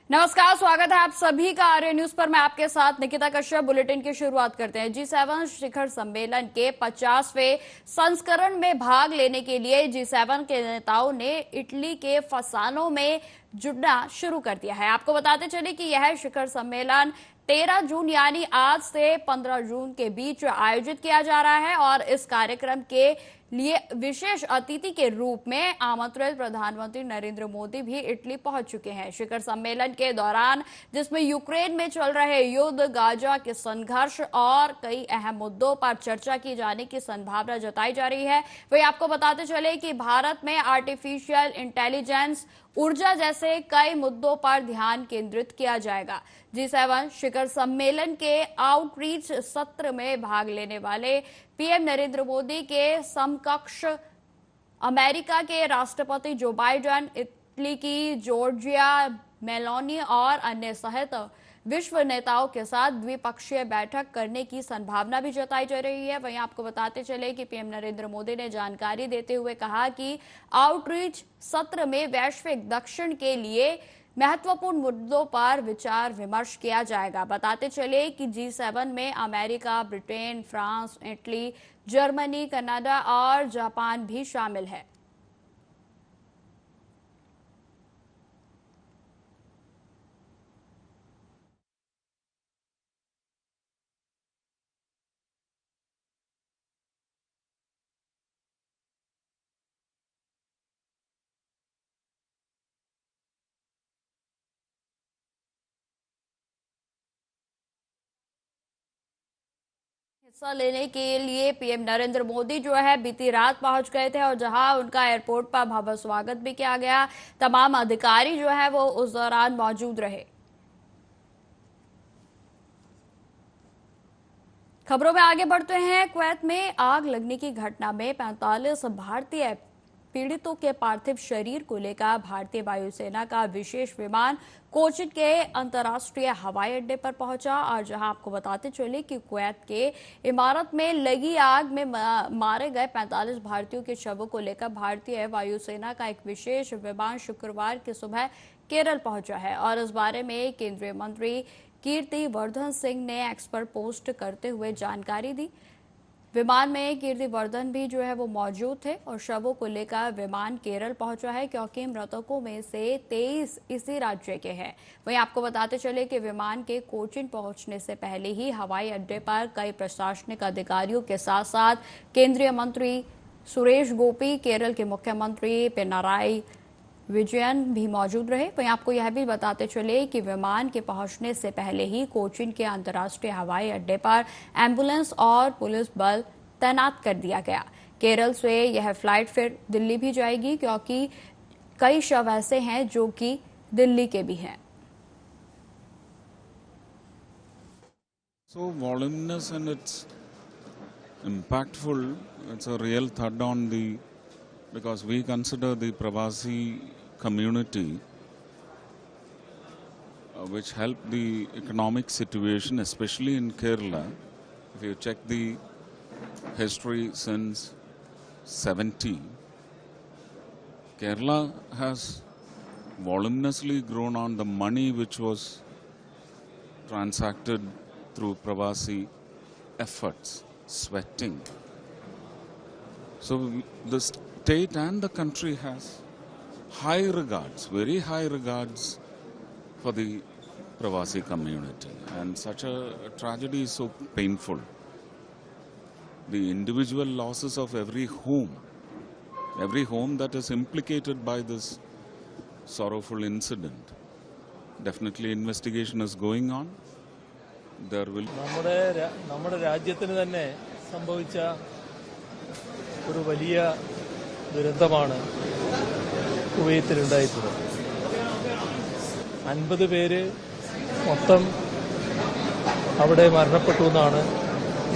नमस्कार, स्वागत है आप सभी का आर्य न्यूज पर। मैं आपके साथ निकिता कश्यप। बुलेटिन की शुरुआत करते हैं। G7 शिखर सम्मेलन के 50वें संस्करण में भाग लेने के लिए G7 के नेताओं ने इटली के फसानो में जुड़ना शुरू कर दिया है। आपको बताते चले कि यह शिखर सम्मेलन 13 जून यानी आज से 15 जून के बीच आयोजित किया जा रहा है और इस कार्यक्रम के लिए विशेष अतिथि के रूप में आमंत्रित प्रधानमंत्री नरेंद्र मोदी भी इटली पहुंच चुके हैं। शिखर सम्मेलन के दौरान जिसमें यूक्रेन में चल रहे युद्ध, गाजा के संघर्ष और कई अहम मुद्दों पर चर्चा की जाने की संभावना जताई जा रही है। वही आपको बताते चले कि भारत में आर्टिफिशियल इंटेलिजेंस, ऊर्जा जैसे कई मुद्दों पर ध्यान केंद्रित किया जाएगा। G7 शिखर सम्मेलन के आउटरीच सत्र में भाग लेने वाले पीएम नरेंद्र मोदी के समकक्ष अमेरिका के राष्ट्रपति जो बाइडेन, इटली की जॉर्जिया मेलोनी और अन्य सहित विश्व नेताओं के साथ द्विपक्षीय बैठक करने की संभावना भी जताई जा रही है। वहीं आपको बताते चले कि पीएम नरेंद्र मोदी ने जानकारी देते हुए कहा कि आउटरीच सत्र में वैश्विक दक्षिण के लिए महत्वपूर्ण मुद्दों पर विचार विमर्श किया जाएगा। बताते चले कि G7 में America, Britain, France, Italy, Germany, Canada और जापान भी शामिल है। हिस्सा लेने के लिए पीएम नरेंद्र मोदी जो है बीती रात पहुंच गए थे और जहां उनका एयरपोर्ट पर भव्य स्वागत भी किया गया। तमाम अधिकारी जो है वो उस दौरान मौजूद रहे। खबरों में आगे बढ़ते हैं। कुवैत में आग लगने की घटना में 45 भारतीय पीड़ितों के पार्थिव शरीर को लेकर भारतीय वायुसेना का विशेष विमान कोचिन के अंतर्राष्ट्रीय हवाई अड्डे पर पहुंचा और जहां आपको बताते चले कि कुवैत के इमारत में लगी आग में मारे गए 45 भारतीयों के शवों को लेकर भारतीय वायुसेना का एक विशेष विमान शुक्रवार की सुबह केरल पहुंचा है और इस बारे में केंद्रीय मंत्री कीर्ति वर्धन सिंह ने एक्स पर पोस्ट करते हुए जानकारी दी। विमान में कीर्ति वर्धन भी जो है वो मौजूद थे और शवों को लेकर विमान केरल पहुंचा है क्योंकि मृतकों में से 23 इसी राज्य के हैं। वहीं आपको बताते चले कि विमान के कोचिन पहुंचने से पहले ही हवाई अड्डे पर कई प्रशासनिक अधिकारियों के साथ साथ केंद्रीय मंत्री सुरेश गोपी, केरल के मुख्यमंत्री पिनाराई विजयन भी मौजूद रहे। वहीं आपको यह भी बताते चले कि विमान के पहुंचने से पहले ही कोचिन के अंतर्राष्ट्रीय हवाई अड्डे पर एम्बुलेंस और पुलिस बल तैनात कर दिया गया। केरल से यह फ्लाइट फिर दिल्ली भी जाएगी क्योंकि कई शव ऐसे हैं जो कि दिल्ली के भी हैं। So voluminous and it's impactful. It's a real thud on the, because we consider the Pravasi community which helped the economic situation, especially in Kerala. If you check the history since 70, Kerala has voluminously grown on the money which was transacted through Pravasi efforts, sweating. So the state and the country has high regards, very high regards for the Pravasi community, and such a tragedy is so painful. The individual losses of every home that is implicated by this sorrowful incident. Definitely investigation is going on. There will നമ്മുടെ രാജ്യത്തിന് തന്നെ സംഭവിച്ച ഒരു വലിയ ദുരന്തമാണ് കുവൈത്തിലുണ്ടായിട്ടുള്ളത്. 50 പേര് മൊത്തം അവിടെ മരണപ്പെട്ടു എന്നാണ്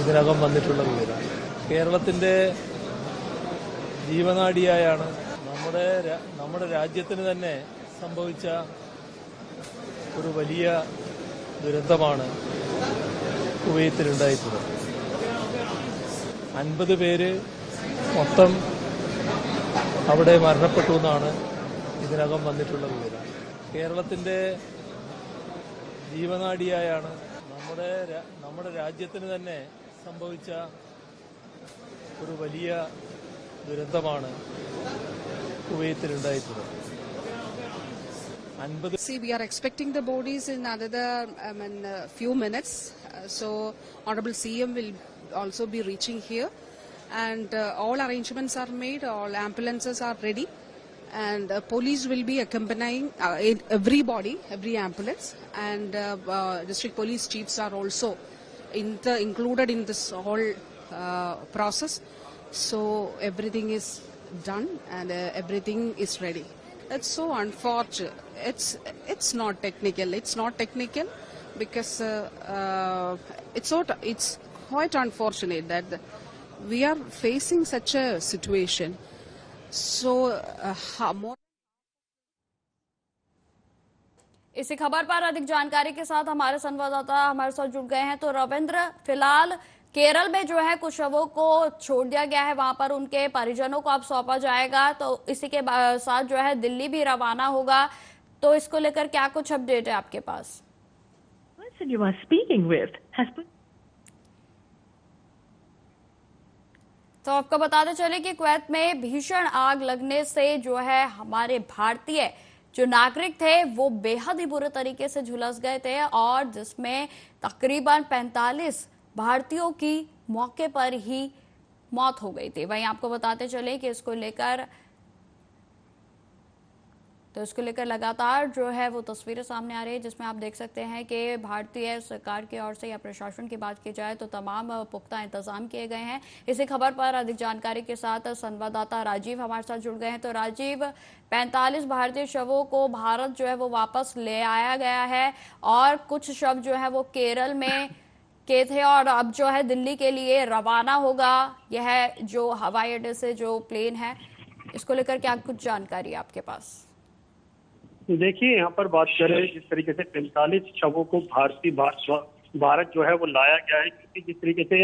ഇതിനകം വന്നിട്ടുള്ള വിവരം. കേരളത്തിന്റെ ജീവനാഡിയായാണ് നമ്മുടെ രാജ്യത്തിന് തന്നെ സംഭവിച്ച ഒരു വലിയ ദുരന്തമാണ് കുവൈത്തിലുണ്ടായിട്ടുള്ളത്. 50 പേര് മൊത്തം അവിടെ മരണപ്പെട്ടു എന്നാണ് ഇതിനകം വന്നിട്ടുള്ള വിവരം. കേരളത്തിന്റെ ജീവനാഡിയായാണ് നമ്മുടെ രാജ്യത്തിന് തന്നെ സംഭവിച്ച ഒരു വലിയ ദുരന്തമാണ് കുവൈത്തിലുണ്ടായിട്ടുള്ളത്. See, we are expecting the bodies in another few minutes. So, Honorable CM will also be reaching here. And all arrangements are made, all ambulances are ready. And police will be accompanying everybody, every ambulance. And district police chiefs are also included in this whole process. So, everything is done and everything is ready. It's so unfortunate. It's not technical. It's not technical because it's quite unfortunate that we are facing such a situation. So more. इसी खबर पर अधिक जानकारी के साथ हमारे संवाददाता हमारे साथ जुड़ गए हैं। तो रविंद्र, फिलहाल केरल में जो है कुछ शवों को छोड़ दिया गया है, वहां पर उनके परिजनों को अब सौंपा जाएगा, तो इसी के साथ जो है दिल्ली भी रवाना होगा, तो इसको लेकर क्या कुछ अपडेट है आपके पास? तो आपको बताते चले कि कुवैत में भीषण आग लगने से जो है हमारे भारतीय जो नागरिक थे वो बेहद ही बुरे तरीके से झुलस गए थे, और जिसमें तकरीबन 45 भारतीयों की मौके पर ही मौत हो गई थी। वहीं आपको बताते चले कि इसको लेकर लगातार जो है वो तस्वीरें सामने आ रही है, जिसमें आप देख सकते हैं कि भारतीय सरकार की ओर से या प्रशासन की बात की जाए तो तमाम पुख्ता इंतजाम किए गए हैं। इसी खबर पर अधिक जानकारी के साथ संवाददाता राजीव हमारे साथ जुड़ गए हैं। तो राजीव, 45 भारतीय शवों को भारत जो है वो वापस ले आया गया है, और कुछ शव जो है वो केरल में के थे और अब जो है दिल्ली के लिए रवाना होगा। यह जो हवाई अड्डे से जो प्लेन है, इसको लेकर क्या कुछ जानकारी है आपके पास? देखिए, यहाँ पर बात करें जिस तरीके से 45 शवों को भारत जो है वो लाया गया है, क्योंकि जिस तरीके से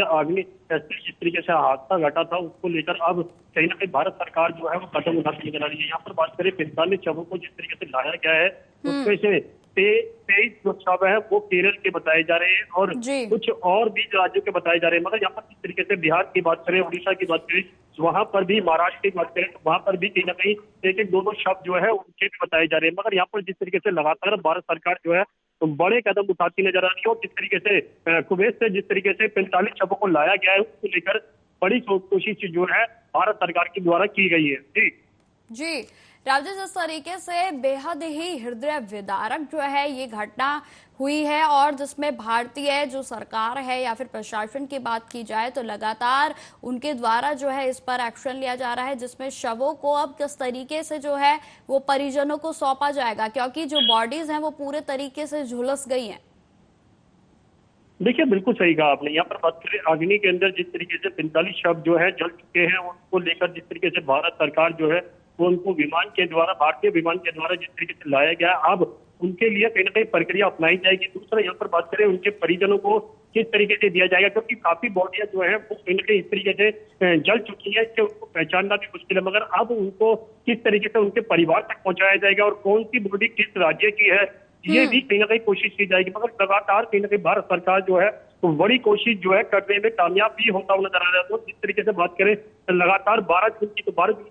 जिस तरीके से हादसा घटा था उसको लेकर अब कहीं ना कहीं भारत सरकार जो है वो कदम उठाती नजर आ रही है। यहाँ पर बात करें 45 शवों को जिस तरीके से लाया गया है, उसमें से 23 जो शव है वो केरल के बताए जा रहे हैं और कुछ और भी राज्यों के बताए जा रहे हैं। मगर यहाँ पर जिस तरीके से बिहार की बात करें, उड़ीसा की बात करें, वहां पर भी, महाराष्ट्र की बात करें तो वहां पर भी कहीं ना कहीं एक दो शव जो है उनके भी बताए जा रहे हैं। मगर यहाँ पर जिस तरीके से लगातार भारत सरकार जो है तो बड़े कदम उठाती नजर आ रही है, और जिस तरीके से कुवैत से जिस तरीके से 45 शवों को लाया गया है उसको लेकर बड़ी कोशिश जो है भारत सरकार के द्वारा की गई है। जी राजेश, इस तरीके से बेहद ही हृदय विदारक जो है ये घटना हुई है, और जिसमें भारतीय जो सरकार है या फिर प्रशासन की बात की जाए तो लगातार उनके द्वारा जो है इस पर एक्शन लिया जा रहा है, जिसमें शवों को अब किस तरीके से जो है वो परिजनों को सौंपा जाएगा, क्योंकि जो बॉडीज हैं वो पूरे तरीके से झुलस गई हैं। देखिए, बिल्कुल सही कहा आपने। यहाँ पर बात करें अग्नि के अंदर जिस तरीके से 45 शव जो है जल चुके हैं, उनको लेकर जिस तरीके से भारत सरकार जो है वो उनको भारतीय विमान के द्वारा जिस तरीके से लाया गया, अब उनके लिए कहीं ना कहीं प्रक्रिया अपनाई जाएगी। दूसरा, यहाँ पर बात करें उनके परिजनों को किस तरीके से दिया जाएगा, क्योंकि काफी बॉडियां जो है वो कहीं ना कहीं इस तरीके से जल चुकी है कि उनको पहचानना भी मुश्किल है। मगर अब उनको किस तरीके से उनके परिवार तक पहुंचाया जाएगा और कौन सी बॉडी किस राज्य की है, ये भी कहीं ना कहीं कोशिश की जाएगी। मगर लगातार कहीं ना कहीं भारत सरकार जो है तो बड़ी कोशिश जो है करने में कामयाब भी होता हुआ नजर आ रहा है। तो जिस तरीके से बात करें लगातार 12 जून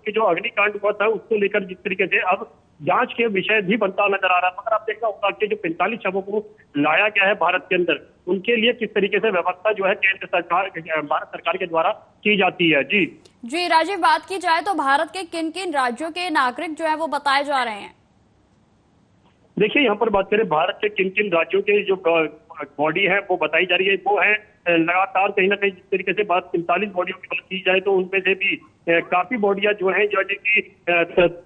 की जो अग्निकांड हुआ था उसको लेकर जिस तरीके से अब जांच के विषय भी बनता नजर आ रहा है। मगर आप देखना होगा कि जो 45 शवों को लाया गया है भारत के अंदर, उनके लिए किस तरीके से व्यवस्था जो है केंद्र सरकार, भारत सरकार के द्वारा की जाती है। जी राजीव, बात की जाए तो भारत के किन किन राज्यों के नागरिक जो है वो बताए जा रहे हैं? देखिए, यहाँ पर बात करें भारत के किन किन राज्यों के जो बॉडी है वो बताई जा रही है, वो है लगातार कहीं ना कहीं जिस तरीके से 45 बॉडियों की बात की जाए तो उनमें से भी काफी बॉडियां जो है जैसे कि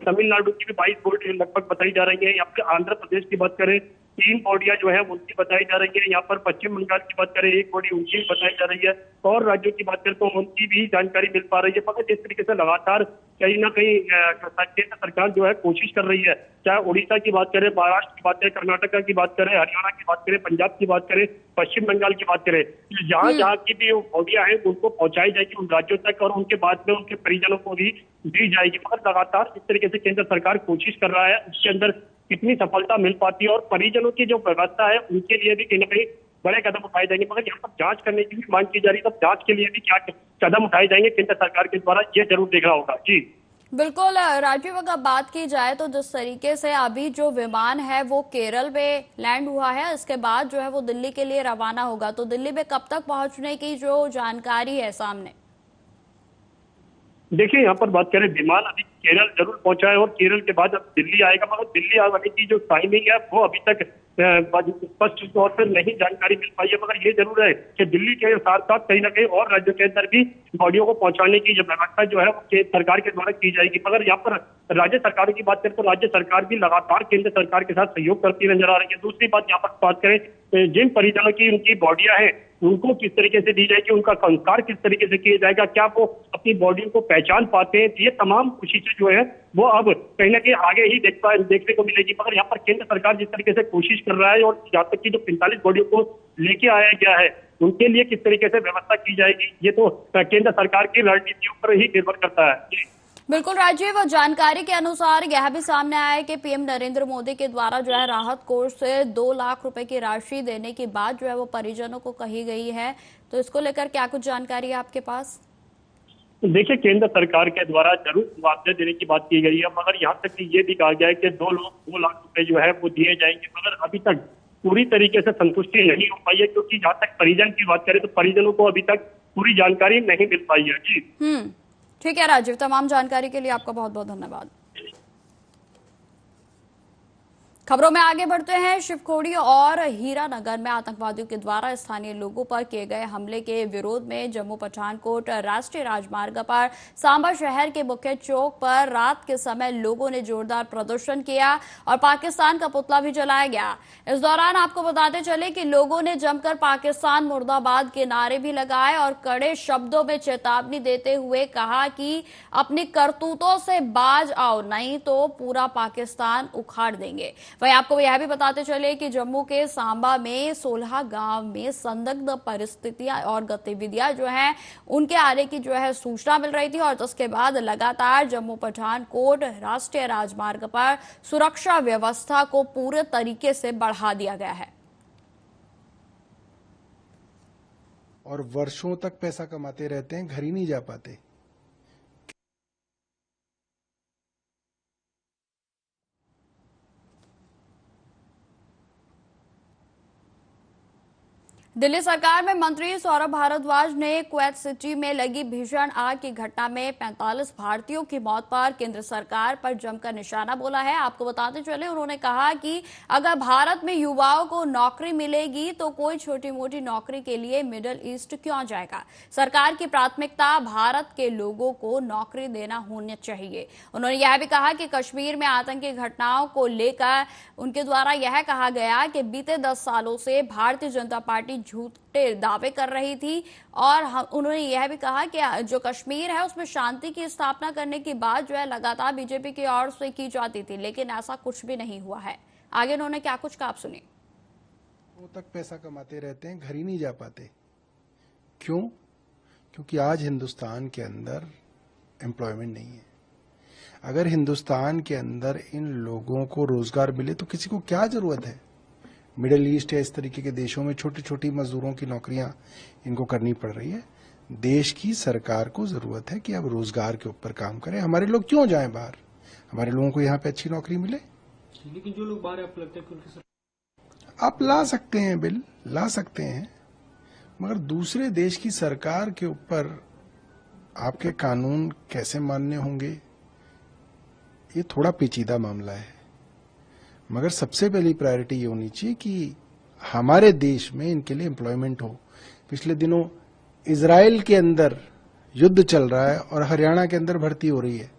तमिलनाडु की भी 22 बॉडी लगभग बताई जा रही है। यहाँ पे आंध्र प्रदेश की बात करें 3 बॉडियां जो है उनकी बताई जा रही है। यहाँ पर पश्चिम बंगाल की बात करें 1 बॉडी उनकी बताई जा रही है, और राज्यों की बात करें तो उनकी भी जानकारी मिल पा रही है। मगर जिस तरीके से लगातार कहीं ना कहीं केंद्र सरकार जो है कोशिश कर रही है, चाहे उड़ीसा की बात करें, महाराष्ट्र की बात करें, कर्नाटक की बात करें, हरियाणा की बात करें, पंजाब की बात करें, पश्चिम बंगाल की बात करें, जहां की भी बॉडियां हैं उनको पहुंचाई जाएगी उन राज्यों तक, और उनके बाद में उनके परिजनों को भी दी जाएगी। मगर लगातार जिस तरीके से केंद्र सरकार कोशिश कर रहा है उसके अंदर कितनी सफलता मिल पाती है और परिजनों की जो व्यवस्था है उनके लिए भी कहीं ना कहीं बड़े कदम उठाए जाएंगे। मगर यहाँ पर जांच करने की भी मांग की जा रही है, तो जांच के लिए भी क्या कदम उठाए जाएंगे केंद्र सरकार के द्वारा, ये जरूर देखना होगा। जी बिल्कुल राजीव, अगर बात की जाए तो जिस तरीके से अभी जो विमान है वो केरल में लैंड हुआ है, इसके बाद जो है वो दिल्ली के लिए रवाना होगा, तो दिल्ली में कब तक पहुंचने की जो जानकारी है सामने? देखिए, यहाँ पर बात करें, विमान अभी केरल जरूर पहुंचा है और केरल के बाद अब दिल्ली आएगा, मगर दिल्ली आने की जो टाइमिंग है वो अभी तक स्पष्ट तौर पर नहीं जानकारी मिल पाई है। मगर ये जरूर है कि दिल्ली के साथ साथ कहीं ना कहीं और राज्यों के अंदर भी बॉडियों को पहुंचाने की जो व्यवस्था जो है वो केंद्र सरकार के द्वारा की जाएगी। मगर यहाँ पर राज्य सरकारों की बात करें तो राज्य सरकार भी लगातार केंद्र सरकार के साथ सहयोग करती नजर आ रही है। दूसरी बात यहाँ पर बात करें, जिन परिजनों की उनकी बॉडियां हैं उनको किस तरीके से दी जाएगी, उनका संस्कार किस तरीके से किया जाएगा, क्या वो अपनी बॉडी को पहचान पाते हैं, ये तमाम कोशिशें जो है वो अब कहीं ना कहीं आगे ही देखने को मिलेगी। मगर यहाँ पर केंद्र सरकार जिस तरीके से कोशिश कर रहा है और यहाँ तक की जो 45 बॉडियों को लेके आया गया है उनके लिए किस तरीके से व्यवस्था की जाएगी, ये तो केंद्र सरकार की रणनीतियों पर ही निर्भर करता है। बिल्कुल राजीव, जानकारी के अनुसार यह भी सामने आया है कि पीएम नरेंद्र मोदी के द्वारा जो है राहत कोष से 2 लाख रुपए की राशि देने की बात जो है वो परिजनों को कही गई है, तो इसको लेकर क्या कुछ जानकारी है आपके पास? देखिए, केंद्र सरकार के द्वारा जरूर मुआवजा देने की बात की गई है, मगर यहाँ तक कि ये भी कहा गया है कि 2 लाख रुपए जो है वो दिए जाएंगे, मगर अभी तक पूरी तरीके से संतुष्टि नहीं हो पाई है, क्योंकि जहाँ तक परिजन की बात करें तो परिजनों को अभी तक पूरी जानकारी नहीं मिल पाई है। जी ठीक है राजीव, तमाम जानकारी के लिए आपका बहुत बहुत धन्यवाद। खबरों में आगे बढ़ते हैं। शिवखोड़ी और हीरानगर में आतंकवादियों के द्वारा स्थानीय लोगों पर किए गए हमले के विरोध में जम्मू पठानकोट राष्ट्रीय राजमार्ग पर सांबा शहर के मुख्य चौक पर रात के समय लोगों ने जोरदार प्रदर्शन किया और पाकिस्तान का पुतला भी जलाया गया। इस दौरान आपको बताते चले कि लोगों ने जमकर पाकिस्तान मुर्दाबाद के नारे भी लगाए और कड़े शब्दों में चेतावनी देते हुए कहा कि अपनी करतूतों से बाज आओ, नहीं तो पूरा पाकिस्तान उखाड़ देंगे। वहीं आपको यह भी बताते चले कि जम्मू के सांबा में 16 गांव में संदिग्ध परिस्थितियां और गतिविधियां जो हैं उनके आने की जो है सूचना मिल रही थी और जिसके बाद लगातार जम्मू पठानकोट राष्ट्रीय राजमार्ग पर सुरक्षा व्यवस्था को पूरे तरीके से बढ़ा दिया गया है। और वर्षों तक पैसा कमाते रहते हैं, घर ही नहीं जा पाते। दिल्ली सरकार में मंत्री सौरभ भारद्वाज ने कुवैत सिटी में लगी भीषण आग की घटना में 45 भारतीयों की मौत पर केंद्र सरकार पर जमकर निशाना बोला है। आपको बताते चले, उन्होंने कहा कि अगर भारत में युवाओं को नौकरी मिलेगी तो कोई छोटी मोटी नौकरी के लिए मिडिल ईस्ट क्यों जाएगा। सरकार की प्राथमिकता भारत के लोगों को नौकरी देना होनी चाहिए। उन्होंने यह भी कहा कि कश्मीर में आतंकी घटनाओं को लेकर उनके द्वारा यह कहा गया कि बीते 10 सालों से भारतीय जनता पार्टी झूठे दावे कर रही थी और उन्होंने यह भी कहा कि जो कश्मीर है उसमें शांति की स्थापना करने की बात जो है लगातार बीजेपी की ओर से की जाती थी, लेकिन ऐसा कुछ भी नहीं हुआ है। आगे उन्होंने क्या कुछ कहा, आप सुनिए। वो तक पैसा कमाते रहते हैं, घर ही नहीं जा पाते। क्यों? क्योंकि आज हिंदुस्तान के अंदर एम्प्लॉयमेंट नहीं है। अगर हिंदुस्तान के अंदर इन लोगों को रोजगार मिले तो किसी को क्या जरूरत है। मिडिल ईस्ट या इस तरीके के देशों में छोटी छोटी मजदूरों की नौकरियां इनको करनी पड़ रही है। देश की सरकार को जरूरत है कि अब रोजगार के ऊपर काम करें। हमारे लोग क्यों जाएं बाहर, हमारे लोगों को यहाँ पे अच्छी नौकरी मिले। लेकिन जो लोग बाहर आपको लगता है कि आप ला सकते हैं, बिल ला सकते हैं, मगर दूसरे देश की सरकार के ऊपर आपके कानून कैसे मान्य होंगे, ये थोड़ा पेचीदा मामला है। मगर सबसे पहली प्रायोरिटी ये होनी चाहिए कि हमारे देश में इनके लिए एम्प्लॉयमेंट हो। पिछले दिनों इजराइल के अंदर युद्ध चल रहा है और हरियाणा के अंदर भर्ती हो रही है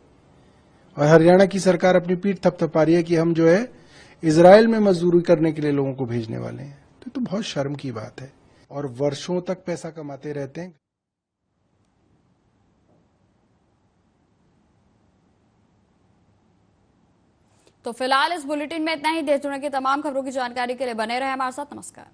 और हरियाणा की सरकार अपनी पीठ थपथपा रही है कि हम जो है इजराइल में मजदूरी करने के लिए लोगों को भेजने वाले हैं। तो बहुत शर्म की बात है और वर्षों तक पैसा कमाते रहते हैं। तो फिलहाल इस बुलेटिन में इतना ही। देश दुनिया की तमाम खबरों की जानकारी के लिए बने रहे हमारे साथ। नमस्कार।